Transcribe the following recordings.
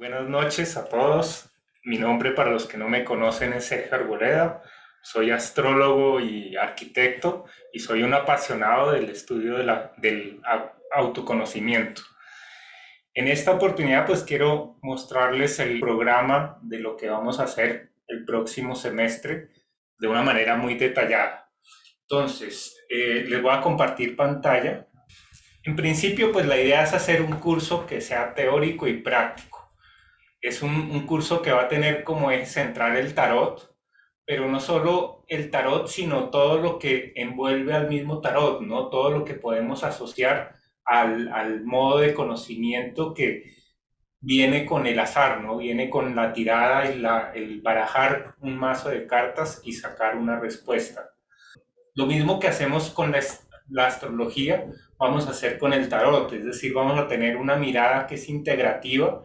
Buenas noches a todos. Mi nombre, para los que no me conocen, es Sergio Arboleda. Soy astrólogo y arquitecto y soy un apasionado del estudio del autoconocimiento. En esta oportunidad, pues quiero mostrarles el programa de lo que vamos a hacer el próximo semestre de una manera muy detallada. Entonces, les voy a compartir pantalla. En principio, pues la idea es hacer un curso que sea teórico y práctico. Es un curso que va a tener como eje central el tarot, pero no solo el tarot, sino todo lo que envuelve al mismo tarot, ¿no? Todo lo que podemos asociar al modo de conocimiento que viene con el azar, ¿no? Viene con la tirada y el barajar un mazo de cartas y sacar una respuesta. Lo mismo que hacemos con la astrología, vamos a hacer con el tarot, es decir, vamos a tener una mirada que es integrativa,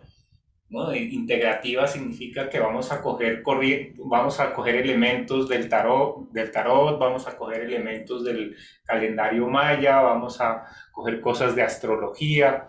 ¿no? Integrativa significa que vamos a coger elementos del tarot, vamos a coger elementos del calendario maya, vamos a coger cosas de astrología,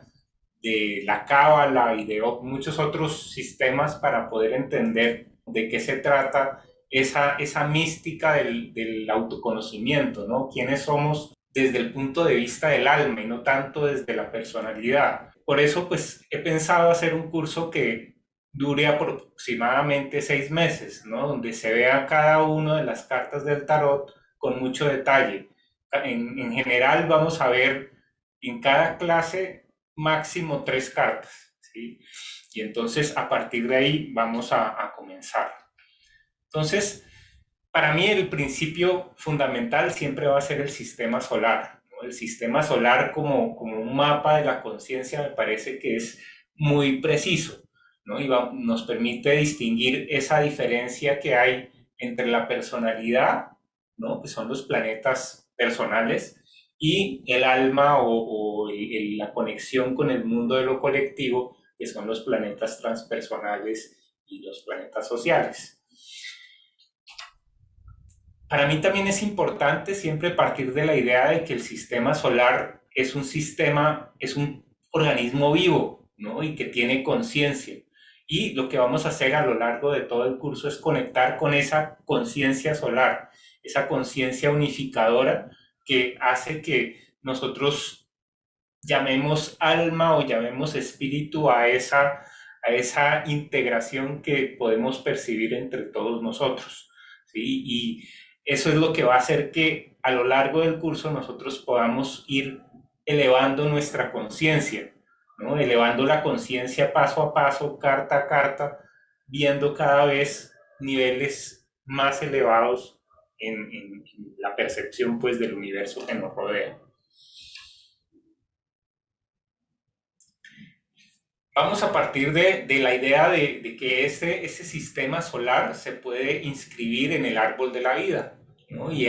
de la cábala y de muchos otros sistemas para poder entender de qué se trata esa mística del autoconocimiento, ¿no? ¿Quiénes somos desde el punto de vista del alma y no tanto desde la personalidad? Por eso, pues, he pensado hacer un curso que dure aproximadamente 6 meses, ¿no? Donde se vea cada una de las cartas del tarot con mucho detalle. En general vamos a ver en cada clase máximo 3 cartas, ¿sí? Y entonces a partir de ahí vamos a comenzar. Entonces, para mí el principio fundamental siempre va a ser el sistema solar, ¿no? El sistema solar como un mapa de la conciencia me parece que es muy preciso, ¿no? Y nos permite distinguir esa diferencia que hay entre la personalidad, ¿no? Que son los planetas personales, y el alma o la conexión con el mundo de lo colectivo, que son los planetas transpersonales y los planetas sociales. Para mí también es importante siempre partir de la idea de que el sistema solar es un sistema, es un organismo vivo, ¿no? Y que tiene conciencia. Y lo que vamos a hacer a lo largo de todo el curso es conectar con esa conciencia solar, esa conciencia unificadora que hace que nosotros llamemos alma o llamemos espíritu a esa integración que podemos percibir entre todos nosotros, ¿sí? Y eso es lo que va a hacer que a lo largo del curso nosotros podamos ir elevando nuestra conciencia, ¿no? Elevando la conciencia paso a paso, carta a carta, viendo cada vez niveles más elevados en la percepción, pues, del universo que nos rodea. Vamos a partir de la idea de que ese sistema solar se puede inscribir en el árbol de la vida, ¿no? Y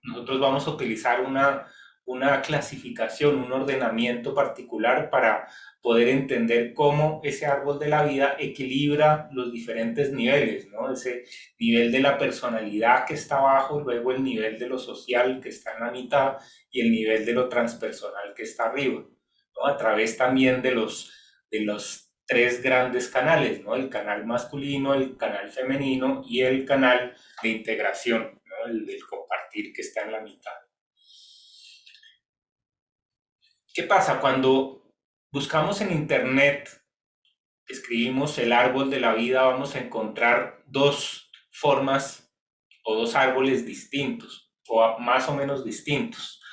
nosotros vamos a utilizar una clasificación, un ordenamiento particular para poder entender cómo ese árbol de la vida equilibra los diferentes niveles, ¿no? Ese nivel de la personalidad que está abajo, luego el nivel de lo social que está en la mitad y el nivel de lo transpersonal que está arriba, ¿no? A través también de los tres grandes canales, ¿no? El canal masculino, el canal femenino y el canal de integración, ¿no? El del compartir que está en la mitad. ¿Qué pasa? Cuando buscamos en internet, escribimos el árbol de la vida, vamos a encontrar dos formas o dos árboles distintos, o más o menos distintos.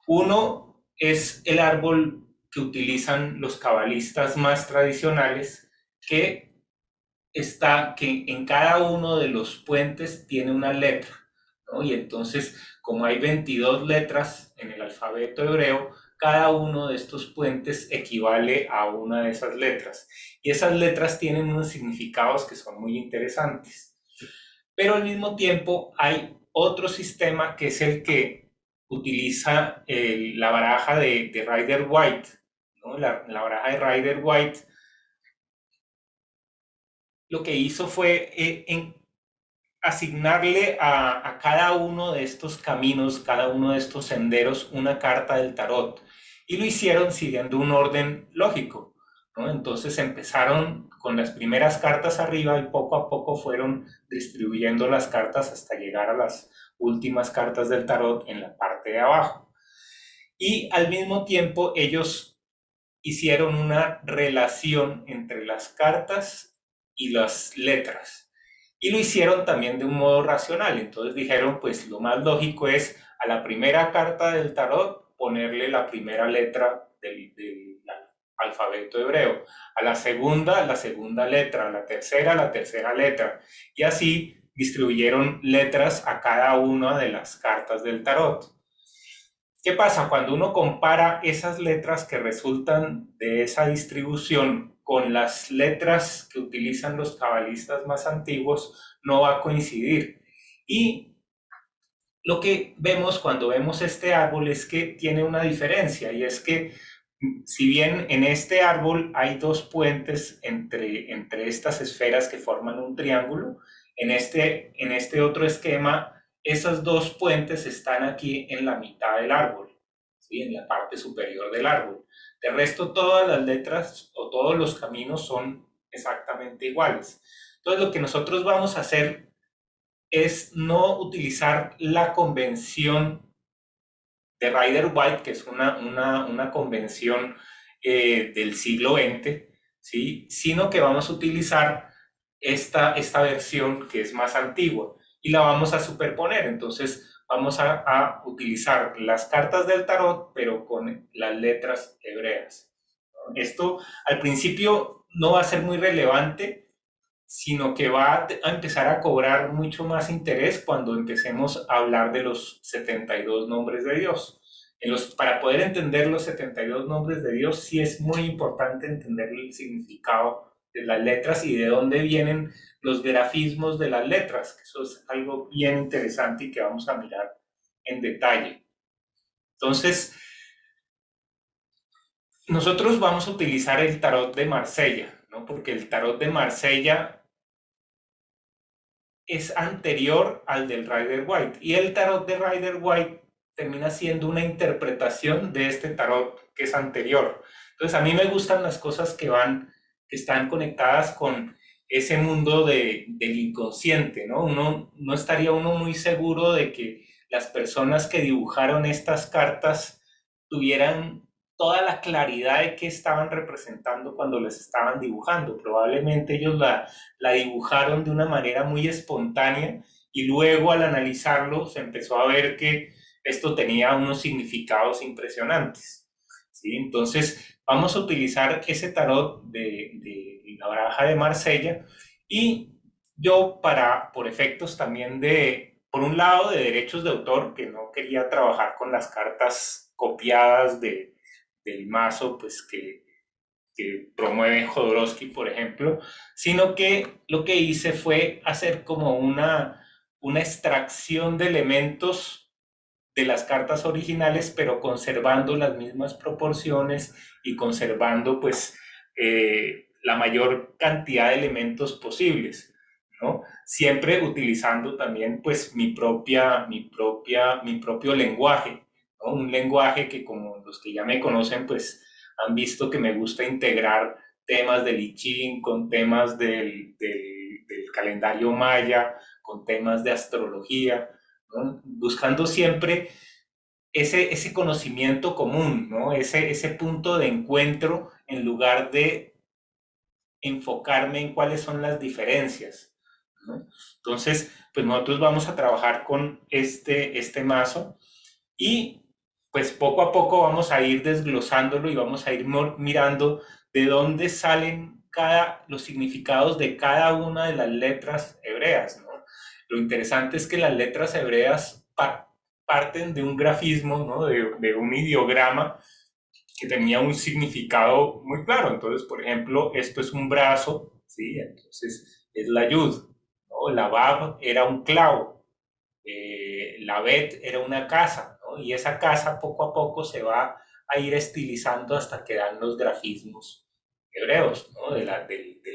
Uno es el árbol que utilizan los cabalistas más tradicionales, que en cada uno de los puentes tiene una letra, ¿no? Y entonces, como hay 22 letras en el alfabeto hebreo, cada uno de estos puentes equivale a una de esas letras. Y esas letras tienen unos significados que son muy interesantes. Pero al mismo tiempo hay otro sistema que es el que utiliza la baraja de Rider-Waite, ¿no? La baraja de Rider-Waite lo que hizo fue asignarle a cada uno de estos caminos, cada uno de estos senderos, una carta del tarot. Y lo hicieron siguiendo un orden lógico. ¿no? Entonces empezaron con las primeras cartas arriba y poco a poco fueron distribuyendo las cartas hasta llegar a las últimas cartas del tarot en la parte de abajo. Y al mismo tiempo ellos hicieron una relación entre las cartas y las letras. Y lo hicieron también de un modo racional. Entonces dijeron, pues lo más lógico es a la primera carta del tarot ponerle la primera letra del alfabeto hebreo, a la segunda letra, a la tercera letra. Y así distribuyeron letras a cada una de las cartas del tarot. ¿Qué pasa? Cuando uno compara esas letras que resultan de esa distribución con las letras que utilizan los cabalistas más antiguos, no va a coincidir. Y lo que vemos cuando vemos este árbol es que tiene una diferencia, y es que si bien en este árbol hay dos puentes entre estas esferas que forman un triángulo, en este otro esquema, esos dos puentes están aquí en la mitad del árbol, ¿sí? En la parte superior del árbol. De resto, todas las letras o todos los caminos son exactamente iguales. Entonces, lo que nosotros vamos a hacer es no utilizar la convención de Rider-Waite, que es una convención del siglo XX, ¿sí? Sino que vamos a utilizar esta versión que es más antigua y la vamos a superponer. Entonces vamos a utilizar las cartas del tarot, pero con las letras hebreas. Esto al principio no va a ser muy relevante, sino que va a empezar a cobrar mucho más interés cuando empecemos a hablar de los 72 nombres de Dios. Para poder entender los 72 nombres de Dios, sí es muy importante entender el significado de las letras y de dónde vienen los grafismos de las letras, que eso es algo bien interesante y que vamos a mirar en detalle. Entonces, nosotros vamos a utilizar el tarot de Marsella, ¿no? Porque el tarot de Marsella es anterior al del Rider-Waite, y el tarot de Rider-Waite termina siendo una interpretación de este tarot que es anterior. Entonces a mí me gustan las cosas que están conectadas con ese mundo del inconsciente, ¿no? No estaría uno muy seguro de que las personas que dibujaron estas cartas tuvieran toda la claridad de qué estaban representando cuando les estaban dibujando. Probablemente ellos la dibujaron de una manera muy espontánea y luego al analizarlo se empezó a ver que esto tenía unos significados impresionantes, ¿sí? Entonces vamos a utilizar ese tarot de la baraja de Marsella, y yo por efectos también por un lado, de derechos de autor, que no quería trabajar con las cartas copiadas del mazo, pues que promueve Jodorowsky, por ejemplo, sino que lo que hice fue hacer como una extracción de elementos de las cartas originales, pero conservando las mismas proporciones y conservando pues la mayor cantidad de elementos posibles, ¿no? Siempre utilizando también pues mi propio lenguaje, ¿no? Un lenguaje que, como los que ya me conocen, pues han visto que me gusta integrar temas del I Ching con temas del calendario maya, con temas de astrología, ¿no? Buscando siempre ese conocimiento común, ¿no? Ese punto de encuentro, en lugar de enfocarme en cuáles son las diferencias, ¿no? Entonces, pues nosotros vamos a trabajar con este mazo, y pues poco a poco vamos a ir desglosándolo y vamos a ir mirando de dónde salen los significados de cada una de las letras hebreas, ¿no? Lo interesante es que las letras hebreas parten de un grafismo, ¿no? De un ideograma que tenía un significado muy claro. Entonces, por ejemplo, esto es un brazo, ¿sí? Entonces es la yud, ¿no? La bab era un clavo, la bet era una casa, ¿no? Y esa casa poco a poco se va a ir estilizando hasta que dan los grafismos hebreos, ¿no? Del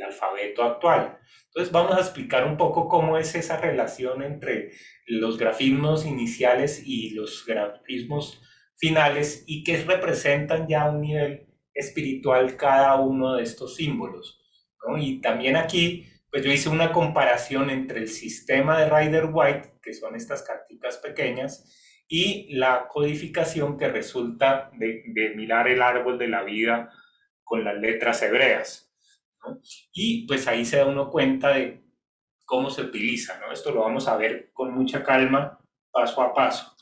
alfabeto actual. Entonces vamos a explicar un poco cómo es esa relación entre los grafismos iniciales y los grafismos finales, y que representan ya un nivel espiritual cada uno de estos símbolos, ¿no? Y también aquí, pues yo hice una comparación entre el sistema de Rider-Waite, que son estas carticas pequeñas, y la codificación que resulta de mirar el árbol de la vida con las letras hebreas, ¿no? Y pues ahí se da uno cuenta de cómo se utiliza, ¿no? Esto lo vamos a ver con mucha calma, paso a paso.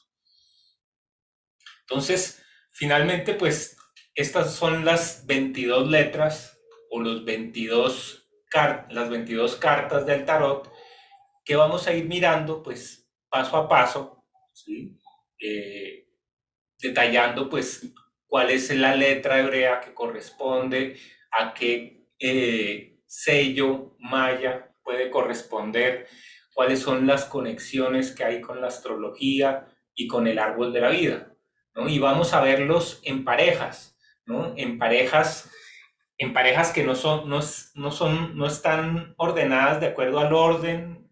Entonces, finalmente, pues estas son las 22 letras o las 22 cartas del tarot que vamos a ir mirando, pues paso a paso, ¿sí? Eh, Detallando, pues, cuál es la letra hebrea que corresponde a qué sello maya puede corresponder, cuáles son las conexiones que hay con la astrología y con el árbol de la vida, ¿no? Y vamos a verlos en parejas, ¿no? En parejas que no están ordenadas de acuerdo al orden,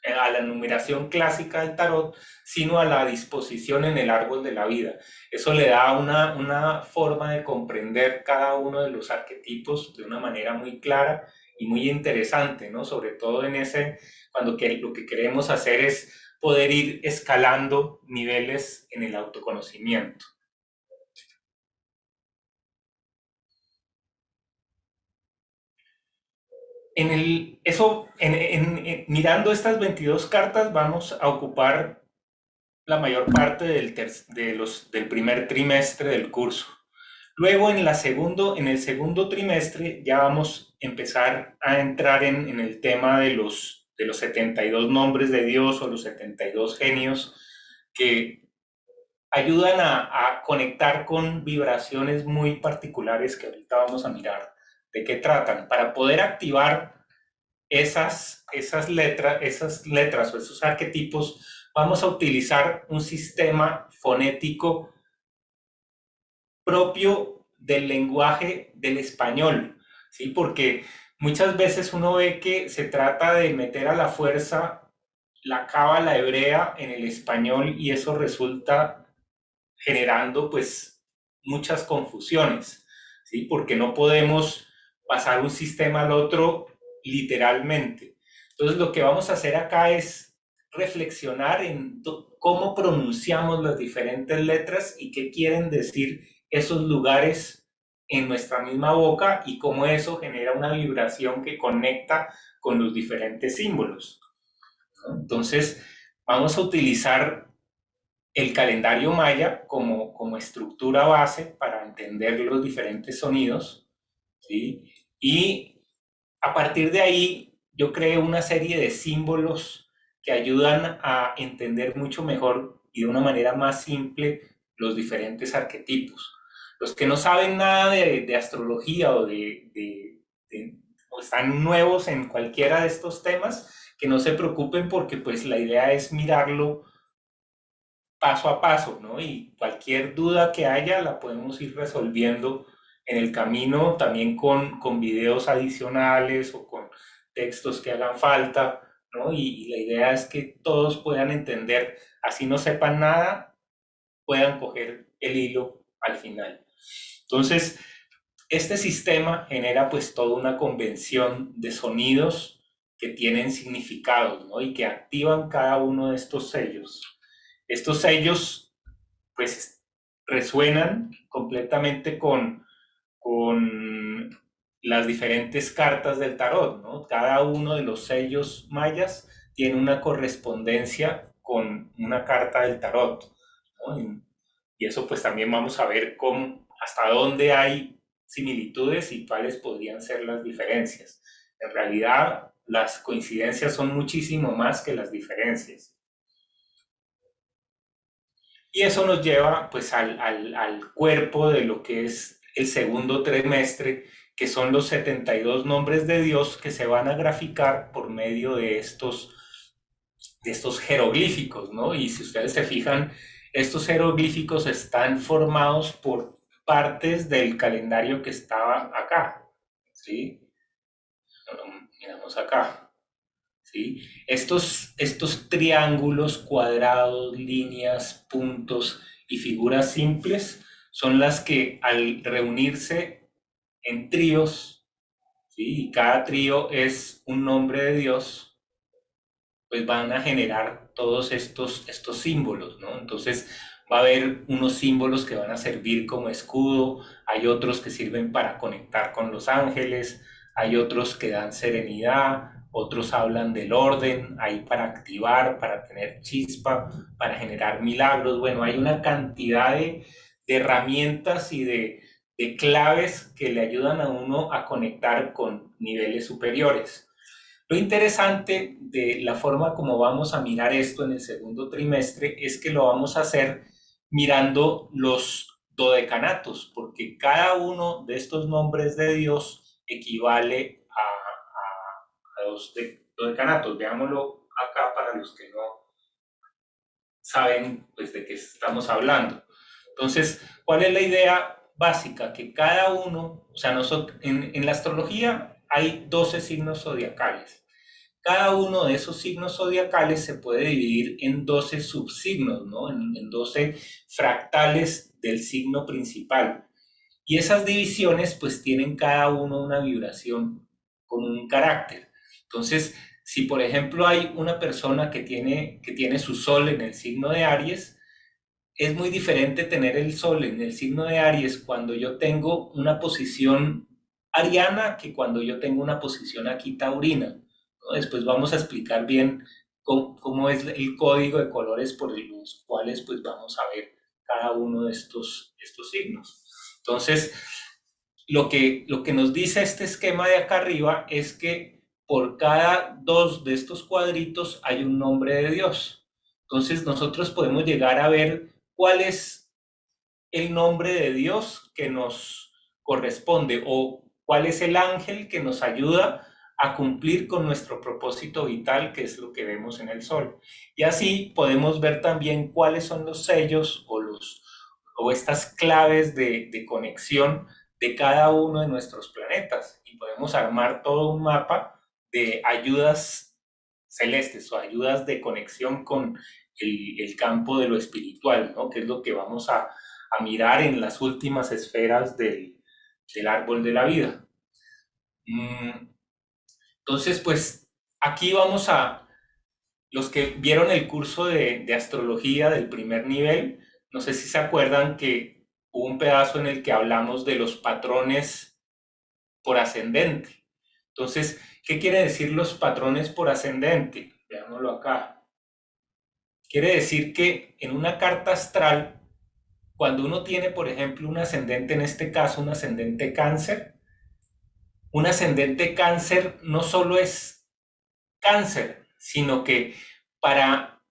a la numeración clásica del tarot, sino a la disposición en el árbol de la vida. Eso le da una forma de comprender cada uno de los arquetipos de una manera muy clara y muy interesante, ¿no? Sobre todo en ese, cuando lo que queremos hacer es poder ir escalando niveles en el autoconocimiento. Mirando estas 22 cartas, vamos a ocupar la mayor parte del primer trimestre del curso. Luego, en el segundo trimestre, ya vamos a empezar a entrar en el tema de los 72 nombres de Dios o los 72 genios que ayudan a conectar con vibraciones muy particulares que ahorita vamos a mirar de qué tratan, para poder activar esas letras o esos arquetipos. Vamos a utilizar un sistema fonético propio del lenguaje del español, ¿sí? Porque muchas veces uno ve que se trata de meter a la fuerza la cábala hebrea en el español y eso resulta generando pues muchas confusiones, ¿sí? Porque no podemos pasar un sistema al otro literalmente. Entonces lo que vamos a hacer acá es reflexionar en cómo pronunciamos las diferentes letras y qué quieren decir esos lugares en nuestra misma boca y cómo eso genera una vibración que conecta con los diferentes símbolos, ¿no? Entonces, vamos a utilizar el calendario maya como estructura base para entender los diferentes sonidos, ¿sí? Y a partir de ahí yo creé una serie de símbolos que ayudan a entender mucho mejor y de una manera más simple los diferentes arquetipos. Los que no saben nada de astrología o están nuevos en cualquiera de estos temas, que no se preocupen porque pues la idea es mirarlo paso a paso, ¿no? Y cualquier duda que haya la podemos ir resolviendo en el camino, también con videos adicionales o con textos que hagan falta, ¿no? Y la idea es que todos puedan entender, así no sepan nada, puedan coger el hilo al final. Entonces, este sistema genera pues toda una convención de sonidos que tienen significados, ¿no? Y que activan cada uno de estos sellos. Estos sellos pues resuenan completamente con las diferentes cartas del tarot, ¿no? Cada uno de los sellos mayas tiene una correspondencia con una carta del tarot, ¿no? Y eso pues también vamos a ver hasta dónde hay similitudes y cuáles podrían ser las diferencias. En realidad, las coincidencias son muchísimo más que las diferencias. Y eso nos lleva pues al cuerpo de lo que es el segundo trimestre, que son los 72 nombres de Dios que se van a graficar por medio de estos jeroglíficos, ¿no? Y si ustedes se fijan, estos jeroglíficos están formados por partes del calendario que estaba acá, ¿sí? Miramos acá. ¿Sí? Estos triángulos, cuadrados, líneas, puntos y figuras simples son las que al reunirse en tríos, ¿sí? Y cada trío es un nombre de Dios, pues van a generar todos estos símbolos, ¿no? Entonces va a haber unos símbolos que van a servir como escudo, hay otros que sirven para conectar con los ángeles, hay otros que dan serenidad, otros hablan del orden, hay para activar, para tener chispa, para generar milagros. Bueno, hay una cantidad de herramientas y de claves que le ayudan a uno a conectar con niveles superiores. Lo interesante de la forma como vamos a mirar esto en el segundo trimestre es que lo vamos a hacer mirando los dodecanatos, porque cada uno de estos nombres de Dios equivale a dos dodecanatos. Veámoslo acá para los que no saben pues, de qué estamos hablando. Entonces, ¿cuál es la idea básica? Que cada uno, o sea, nosotros, en la astrología hay 12 signos zodiacales. Cada uno de esos signos zodiacales se puede dividir en 12 subsignos, ¿no? En 12 fractales del signo principal. Y esas divisiones pues tienen cada uno una vibración con un carácter. Entonces, si por ejemplo hay una persona que tiene su sol en el signo de Aries, es muy diferente tener el sol en el signo de Aries cuando yo tengo una posición ariana que cuando yo tengo una posición aquí taurina, ¿no? Después vamos a explicar bien cómo es el código de colores por los cuales pues vamos a ver cada uno de estos signos. Entonces, lo que nos dice este esquema de acá arriba es que por cada dos de estos cuadritos hay un nombre de Dios. Entonces nosotros podemos llegar a ver cuál es el nombre de Dios que nos corresponde o cuál es el ángel que nos ayuda a cumplir con nuestro propósito vital, que es lo que vemos en el sol. Y así podemos ver también cuáles son los sellos o estas claves de conexión de cada uno de nuestros planetas. Y podemos armar todo un mapa de ayudas celestes o ayudas de conexión con el campo de lo espiritual, ¿no? Que es lo que vamos a mirar en las últimas esferas del árbol de la vida. Entonces, pues aquí vamos los que vieron el curso de astrología del primer nivel, no sé si se acuerdan que hubo un pedazo en el que hablamos de los patrones por ascendente. Entonces, ¿qué quiere decir los patrones por ascendente? Veámoslo acá. Quiere decir que en una carta astral, cuando uno tiene, por ejemplo, un ascendente, en este caso, un ascendente cáncer no solo es cáncer, sino que para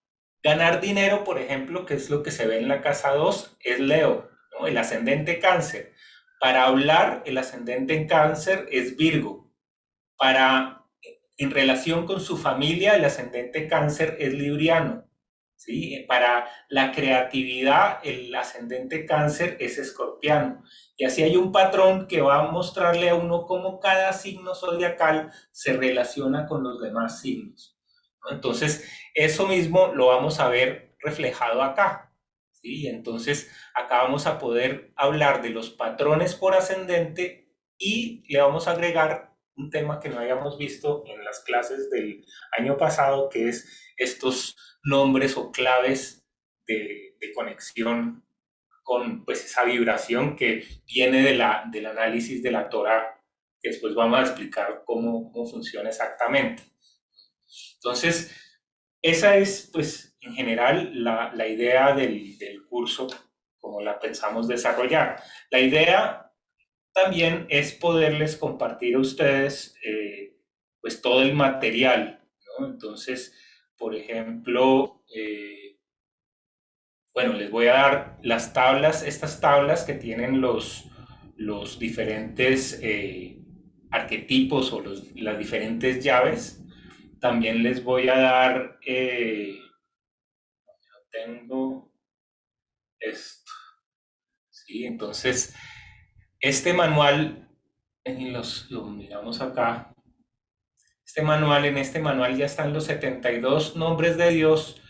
ganar dinero, por ejemplo, que es lo que se ve en la casa 2 es Leo, ¿no? El ascendente cáncer. Para hablar, el ascendente en cáncer es Virgo. Para, en relación con su familia, el ascendente cáncer es Libriano. ¿Sí? Para la creatividad, el ascendente cáncer es escorpiano. Y así hay un patrón que va a mostrarle a uno cómo cada signo zodiacal se relaciona con los demás signos, ¿no? Entonces, eso mismo lo vamos a ver reflejado acá. ¿Sí? Entonces, acá vamos a poder hablar de los patrones por ascendente y le vamos a agregar un tema que no habíamos visto en las clases del año pasado, que es estos nombres o claves de conexión con pues, esa vibración que viene del análisis de la Torah, que después vamos a explicar cómo funciona exactamente. Entonces, esa es, pues, en general, la idea del curso, como la pensamos desarrollar. La idea también es poderles compartir a ustedes, pues, todo el material, ¿no? Entonces, por ejemplo, bueno, les voy a dar las tablas, estas tablas que tienen los diferentes arquetipos o las diferentes llaves. También les voy a dar, tengo esto, ¿sí? Entonces, este manual, lo miramos acá, en este manual ya están los 72 nombres de Dios,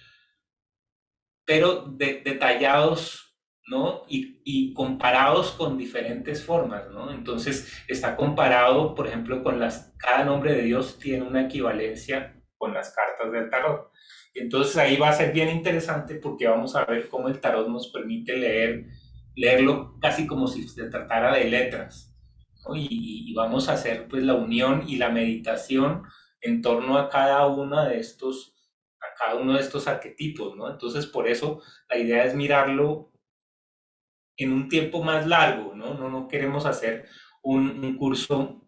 pero detallados ¿no? Y comparados con diferentes formas, ¿no? Entonces está comparado, por ejemplo, cada nombre de Dios tiene una equivalencia con las cartas del tarot. Y entonces ahí va a ser bien interesante porque vamos a ver cómo el tarot nos permite leerlo casi como si se tratara de letras, ¿no? Y vamos a hacer pues la unión y la meditación en torno a cada uno de estos arquetipos, ¿no? Entonces por eso la idea es mirarlo en un tiempo más largo, ¿no? No queremos hacer un curso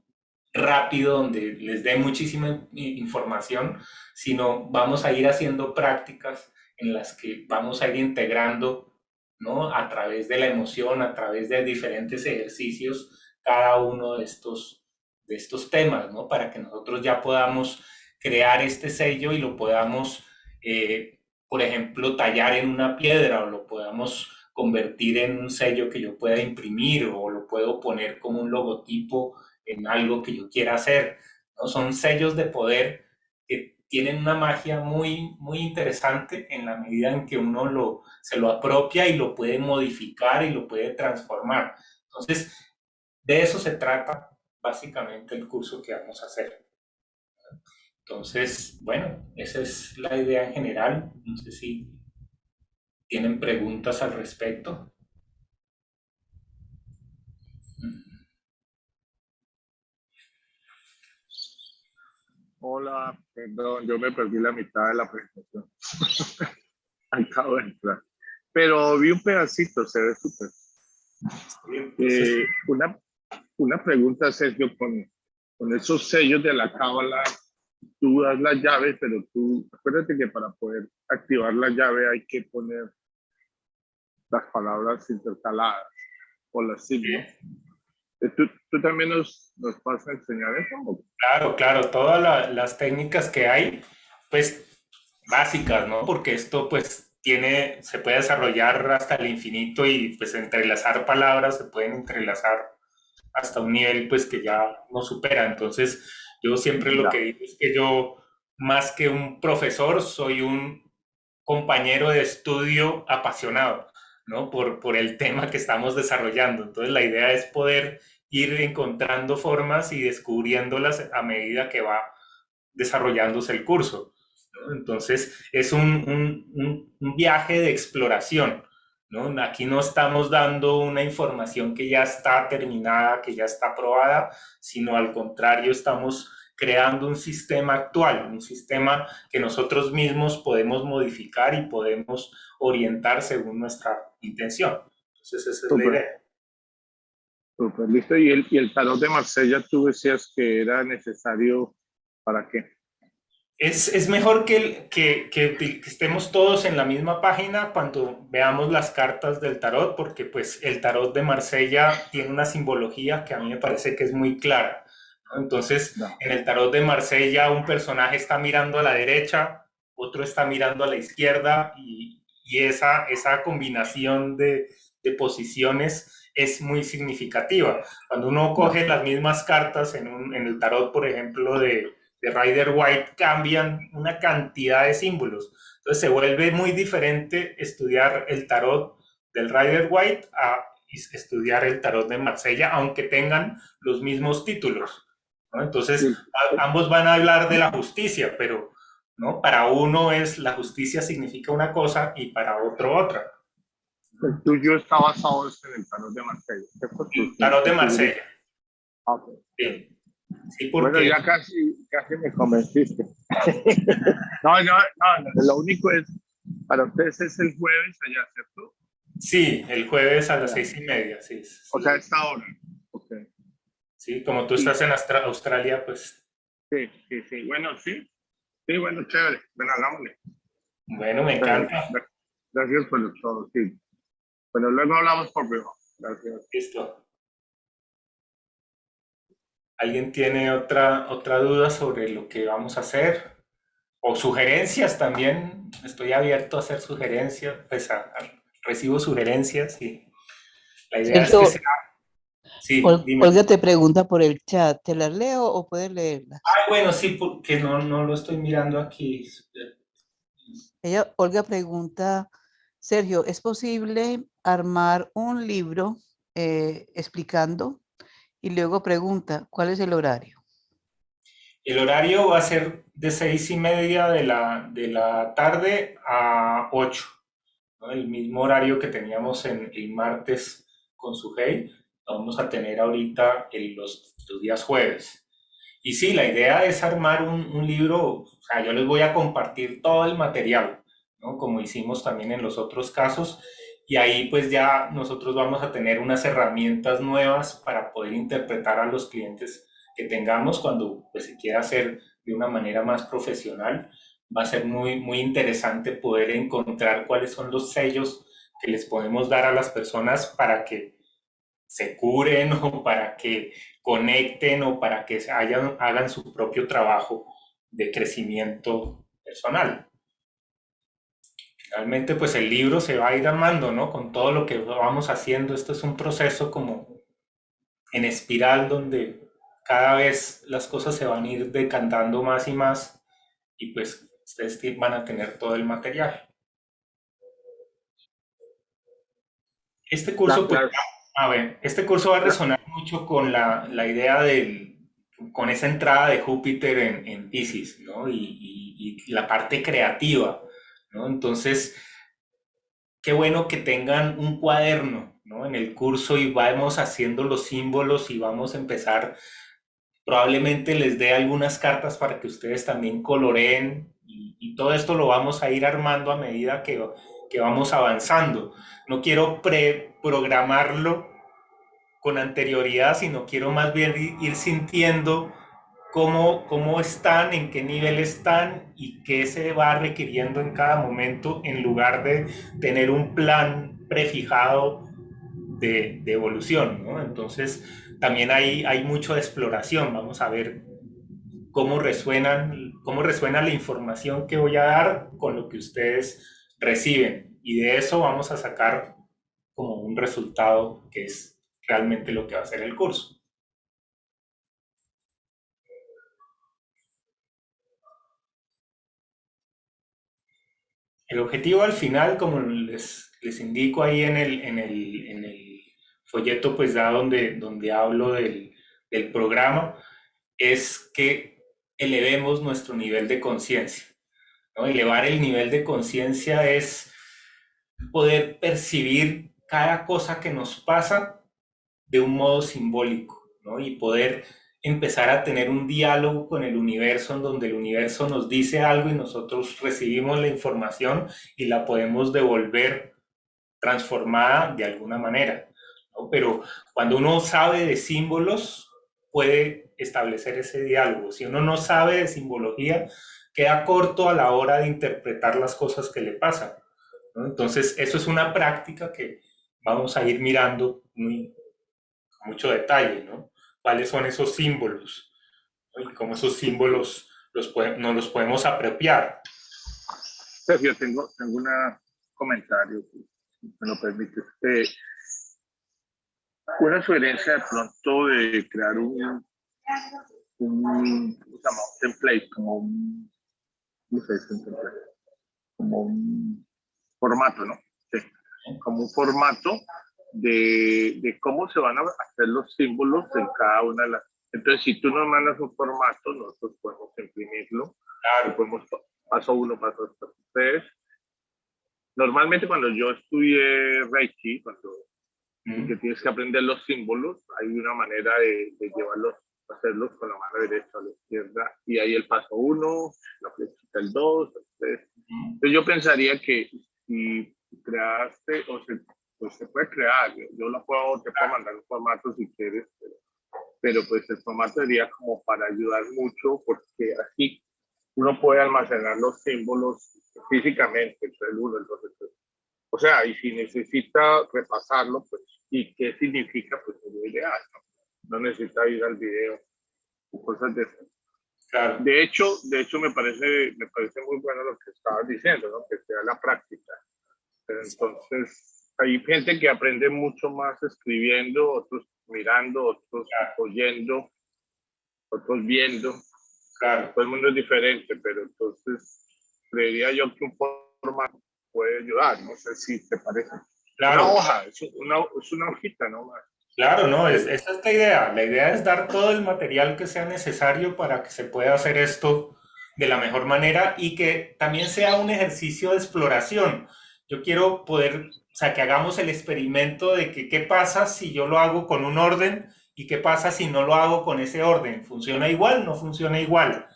rápido donde les dé muchísima información, sino vamos a ir haciendo prácticas en las que vamos a ir integrando, ¿no? A través de la emoción, a través de diferentes ejercicios, cada uno de estos temas, ¿no? Para que nosotros ya podamos crear este sello y lo podamos, por ejemplo, tallar en una piedra o lo podamos convertir en un sello que yo pueda imprimir o lo puedo poner como un logotipo en algo que yo quiera hacer, ¿no? Son sellos de poder que tienen una magia muy interesante en la medida en que se lo apropia y lo puede modificar y lo puede transformar. Entonces, de eso se trata básicamente el curso que vamos a hacer. Entonces, bueno, esa es la idea en general. No sé si tienen preguntas al respecto. Hola, perdón, yo me perdí la mitad de la presentación. Acabo de entrar. Pero vi un pedacito, se ve súper. Una pregunta, Sergio, con esos sellos de la cábala, tú das la llave, pero acuérdate que para poder activar la llave hay que poner las palabras intercaladas o las signos. ¿Tú también nos vas a enseñar eso? Claro, claro, todas las técnicas que hay, pues básicas, ¿no? Porque esto pues se puede desarrollar hasta el infinito y pues entrelazar palabras se pueden entrelazar hasta un nivel pues que ya no supera. Entonces yo siempre lo que digo es que yo más que un profesor soy un compañero de estudio apasionado, ¿no? Por el tema que estamos desarrollando. Entonces la idea es poder ir encontrando formas y descubriéndolas a medida que va desarrollándose el curso, ¿no? Entonces es un viaje de exploración, ¿no? Aquí no estamos dando una información que ya está terminada, que ya está aprobada, sino al contrario estamos creando un sistema actual, un sistema que nosotros mismos podemos modificar y podemos orientar según nuestra intención. Entonces esa es la idea. Súper, listo. ¿Y el tarot de Marsella tú decías que era necesario para qué? Es mejor que estemos todos en la misma página cuando veamos las cartas del tarot, porque pues el tarot de Marsella tiene una simbología que a mí me parece que es muy clara, ¿no? Entonces, en el tarot de Marsella un personaje está mirando a la derecha, otro está mirando a la izquierda y esa combinación de posiciones es muy significativa. Cuando uno coge las mismas cartas en el tarot, por ejemplo, de Rider White, cambian una cantidad de símbolos. Entonces se vuelve muy diferente estudiar el tarot del Rider White a estudiar el tarot de Marsella, aunque tengan los mismos títulos, ¿no? Entonces ambos van a hablar de la justicia, pero ¿no? Para uno la justicia significa una cosa y para otro otra. El tuyo está basado en el tarot de Marsella. El tarot de Marsella. Okay. Sí. Sí, porque... Bueno, ya casi me convenciste. No, lo único es, para ustedes es el jueves allá, ¿cierto? Sí, el jueves a las 6:30, sí. O sea, a esta hora. Okay. Sí, como tú estás en Australia, pues... Sí. Bueno, sí. Sí, bueno, chévere. Bueno, hagámosle. Bueno, me encanta. Gracias por todo, sí. Bueno, luego hablamos por privado. Gracias. Listo. ¿Alguien tiene otra duda sobre lo que vamos a hacer? O sugerencias también. Estoy abierto a hacer sugerencias, pues recibo sugerencias y la idea es que sea... Sí, dime. Olga te pregunta por el chat, ¿te las leo o puedes leerlas? Bueno, sí, porque no lo estoy mirando aquí. Olga pregunta Sergio, ¿es posible armar un libro explicando y luego pregunta, ¿cuál es el horario? El horario va a ser de 6:30 de la tarde a 8, ¿no? El mismo horario que teníamos el martes con Sujei, lo vamos a tener ahorita en los días jueves. Y sí, la idea es armar un libro, o sea, yo les voy a compartir todo el material, ¿no? Como hicimos también en los otros casos, y ahí pues ya nosotros vamos a tener unas herramientas nuevas para poder interpretar a los clientes que tengamos cuando pues, se quiera hacer de una manera más profesional. Va a ser muy, muy interesante poder encontrar cuáles son los sellos que les podemos dar a las personas para que se curen o para que conecten o para que hagan su propio trabajo de crecimiento personal. Realmente pues el libro se va a ir armando, ¿no? Con todo lo que vamos haciendo. Esto es un proceso como en espiral donde cada vez las cosas se van a ir decantando más y más y pues ustedes van a tener todo el material. Este curso pues Las, a ver, este curso va a la- resonar mucho con la idea con esa entrada de Júpiter en Piscis, ¿no? Y la parte creativa, ¿no? Entonces, qué bueno que tengan un cuaderno, ¿no? En el curso y vamos haciendo los símbolos y vamos a empezar, probablemente les dé algunas cartas para que ustedes también coloreen y todo esto lo vamos a ir armando a medida que vamos avanzando. No quiero preprogramarlo con anterioridad, sino quiero más bien ir sintiendo cómo están, en qué nivel están y qué se va requiriendo en cada momento en lugar de tener un plan prefijado de evolución, ¿no? Entonces, también hay mucho de exploración. Vamos a ver cómo resuena la información que voy a dar con lo que ustedes reciben. Y de eso vamos a sacar como un resultado que es realmente lo que va a ser el curso. El objetivo al final, como les indico ahí en el folleto, pues da donde hablo del programa, es que elevemos nuestro nivel de conciencia, ¿no? Elevar el nivel de conciencia es poder percibir cada cosa que nos pasa de un modo simbólico, ¿no? Y poder empezar a tener un diálogo con el universo en donde el universo nos dice algo y nosotros recibimos la información y la podemos devolver transformada de alguna manera, ¿no? Pero cuando uno sabe de símbolos, puede establecer ese diálogo. Si uno no sabe de simbología, queda corto a la hora de interpretar las cosas que le pasan, ¿no? Entonces, eso es una práctica que vamos a ir mirando con mucho detalle, ¿no? ¿Cuáles son esos símbolos? ¿No? Y cómo esos símbolos nos los podemos apropiar. Sergio, tengo un comentario, si me lo permites. Una sugerencia de pronto de crear ¿cómo se llama? Un template, ¿cómo se dice un template? Como un formato, ¿no? Sí, como un formato de cómo se van a hacer los símbolos en cada una de las. Entonces, si tú nos mandas un formato, nosotros podemos imprimirlo, lo Claro. podemos paso uno, paso tres. Normalmente cuando yo estudié Reiki, que tienes que aprender los símbolos, hay una manera de llevarlos, hacerlos con la mano derecha o la izquierda, y ahí el paso uno, la flechita el dos, el tres. Entonces yo pensaría que si creaste, pues se puede crear, yo te puedo mandar un formato si quieres, pero pues el formato sería como para ayudar mucho, porque así uno puede almacenar los símbolos físicamente, el 1, el 2, el 3. O sea, y si necesita repasarlo, pues, ¿y qué significa? Pues sería ideal, ¿no? No necesita ir al video o cosas de eso. Claro. De hecho me parece muy bueno lo que estabas diciendo, ¿no? Que sea la práctica. Pero entonces, hay gente que aprende mucho más escribiendo, otros mirando, otros Claro. oyendo, otros viendo. Claro. Todo el mundo es diferente, pero entonces creería yo que un formato puede ayudar. No sé si te parece. Una Claro, hoja, es una hojita nomás. claro, no, esa es la idea. La idea es dar todo el material que sea necesario para que se pueda hacer esto de la mejor manera y que también sea un ejercicio de exploración. Yo quiero poder, o sea, que hagamos el experimento de que qué pasa si yo lo hago con un orden y qué pasa si no lo hago con ese orden. ¿Funciona igual? ¿No funciona igual?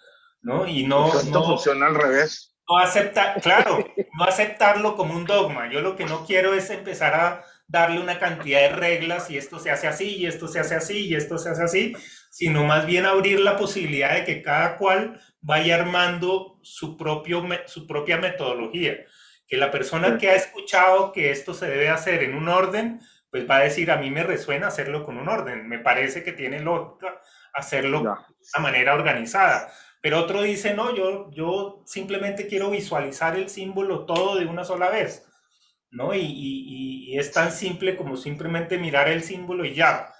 ¿No? Y De no, pronto funciona al revés. no aceptar, claro, no aceptarlo como un dogma. Yo lo que no quiero es empezar a darle una cantidad de reglas y esto se hace así, y esto se hace así, y esto se hace así, sino más bien abrir la posibilidad de que cada cual vaya armando su propia metodología. Que la persona que ha escuchado que esto se debe hacer en un orden, pues va a decir, a mí me resuena hacerlo con un orden, me parece que tiene lógica hacerlo Ya. de una manera organizada. Pero otro dice, no, yo simplemente quiero visualizar el símbolo todo de una sola vez, ¿no? Y es tan simple como simplemente mirar el símbolo y ya.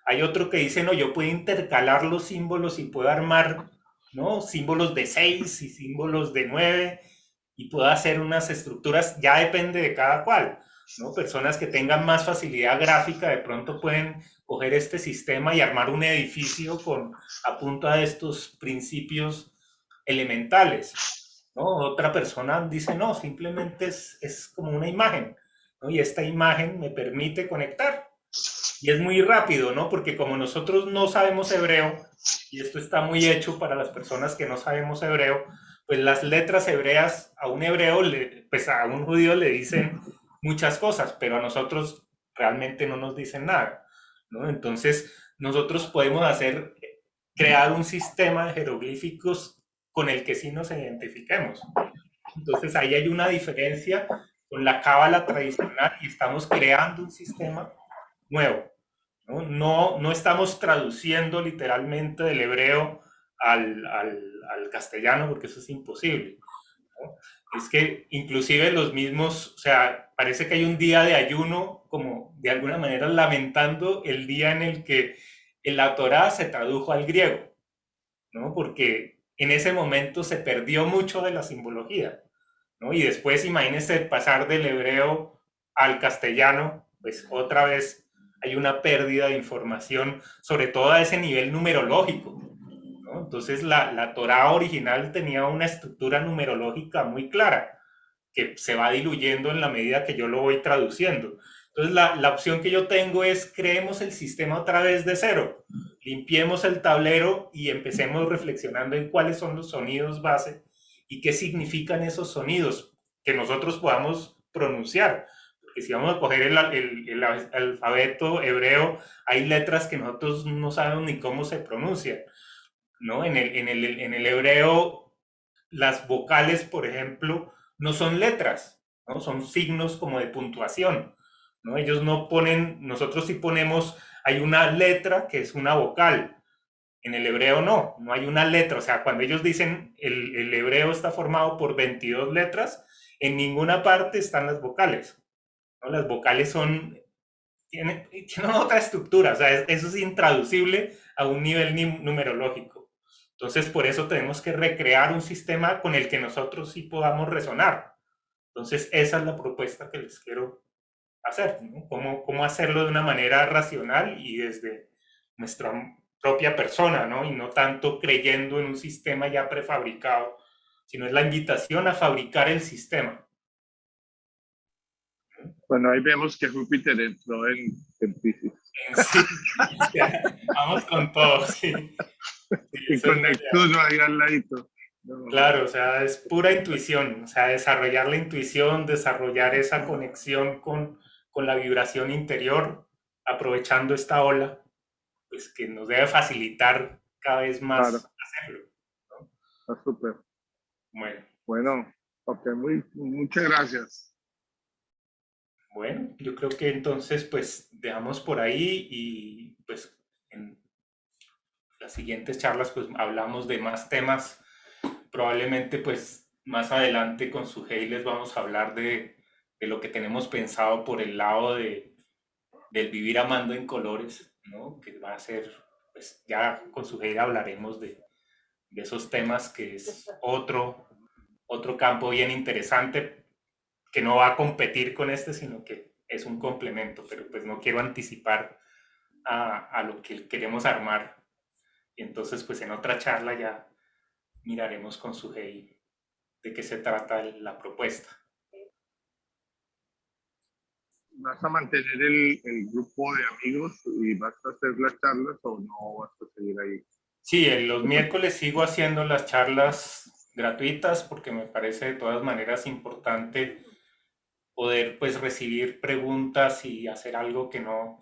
Hay otro que dice, no, yo puedo intercalar los símbolos y puedo armar, ¿no? Símbolos de 6 y símbolos de 9 y puedo hacer unas estructuras, ya depende de cada cual, ¿no? Personas que tengan más facilidad gráfica de pronto pueden coger este sistema y armar un edificio a punta de estos principios elementales, ¿no? Otra persona dice, no, simplemente es como una imagen, ¿no? Y esta imagen me permite conectar. Y es muy rápido, ¿no? Porque como nosotros no sabemos hebreo, y esto está muy hecho para las personas que no sabemos hebreo, pues las letras hebreas a un hebreo, pues a un judío le dicen muchas cosas, pero a nosotros realmente no nos dicen nada, ¿no? Entonces, nosotros podemos crear un sistema de jeroglíficos con el que sí nos identifiquemos. Entonces, ahí hay una diferencia con la cábala tradicional y estamos creando un sistema nuevo. No estamos traduciendo literalmente del hebreo al castellano, porque eso es imposible, ¿no? Es que inclusive los mismos, o sea, parece que hay un día de ayuno, como de alguna manera lamentando el día en el que la Torá se tradujo al griego, ¿no? Porque en ese momento se perdió mucho de la simbología, ¿no? Y después imagínense pasar del hebreo al castellano, pues otra vez hay una pérdida de información, sobre todo a ese nivel numerológico, ¿no? Entonces la Torá original tenía una estructura numerológica muy clara, que se va diluyendo en la medida que yo lo voy traduciendo. Entonces la opción que yo tengo es creemos el sistema otra vez de cero, limpiemos el tablero y empecemos reflexionando en cuáles son los sonidos base y qué significan esos sonidos que nosotros podamos pronunciar. Porque si vamos a coger el alfabeto hebreo, hay letras que nosotros no sabemos ni cómo se pronuncian, ¿no? En el hebreo, las vocales, por ejemplo, no son letras, ¿no? Son signos como de puntuación, ¿no? Ellos no ponen, nosotros sí ponemos, hay una letra que es una vocal. En el hebreo no hay una letra. O sea, cuando ellos dicen el hebreo está formado por 22 letras, en ninguna parte están las vocales, ¿no? Las vocales tienen otra estructura, o sea, eso es intraducible a un nivel numerológico. Entonces, por eso tenemos que recrear un sistema con el que nosotros sí podamos resonar. Entonces, esa es la propuesta que les quiero hacer, ¿no? Cómo hacerlo de una manera racional y desde nuestra propia persona, ¿no? Y no tanto creyendo en un sistema ya prefabricado, sino es la invitación a fabricar el sistema. Bueno, ahí vemos que Júpiter entró en Piscis. Sí, vamos con todo, sí. Sí, Y esa es con la idea. Neptuno ahí al ladito. No. Claro, o sea, es pura intuición, o sea, desarrollar la intuición, desarrollar esa conexión con la vibración interior, aprovechando esta ola, pues que nos debe facilitar cada vez Claro, más hacerlo, ¿no? está súper. Bueno, Bueno, ok, muchas gracias. bueno, yo creo que entonces pues dejamos por ahí y pues en las siguientes charlas pues hablamos de más temas. Probablemente pues más adelante con Sujei les vamos a hablar de lo que tenemos pensado por el lado del vivir amando en colores, ¿no? Que va a ser, pues ya con Sujei hablaremos de esos temas que es otro campo bien interesante, que no va a competir con este, sino que es un complemento, pero pues no quiero anticipar a lo que queremos armar. Y entonces pues en otra charla ya miraremos con Sujei de qué se trata la propuesta. ¿Vas a mantener el grupo de amigos y vas a hacer las charlas o no vas a seguir ahí? Sí, los miércoles sigo haciendo las charlas gratuitas porque me parece de todas maneras importante poder pues recibir preguntas y hacer algo que no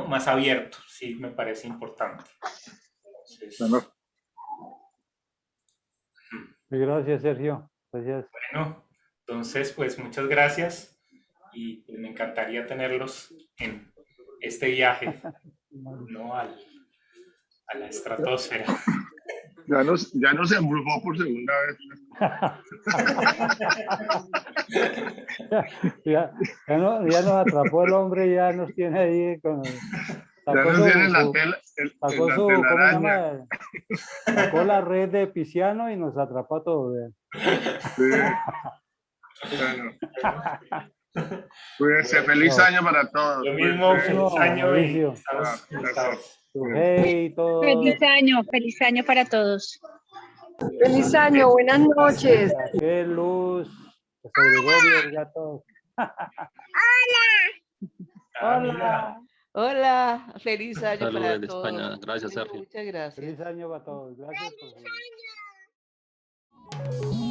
más abierto, sí me parece importante. Entonces, Bueno, Gracias, Sergio. Gracias. bueno, entonces pues muchas gracias y pues, me encantaría tenerlos en este viaje, ¿no? A la estratosfera. ya nos embrujó por segunda vez. Ya nos atrapó el hombre, ya nos tiene ahí con Ya nos tiene la tela, sacó la su, ¿cómo se telaraña. llama? Sacó la red de Pisciano y nos atrapó a todos. Sí. Bueno. Cuídense, feliz año para todos. Lo mismo, feliz año y Mauricio. estamos conectados. Hey, todos. Feliz año para todos. Feliz año, buenas noches. Qué luz. José Gregorio, ya todos. Hola. Hola, feliz año Saludos para de todos. España. Gracias, Sergio. Muchas gracias. Feliz año para todos. Gracias por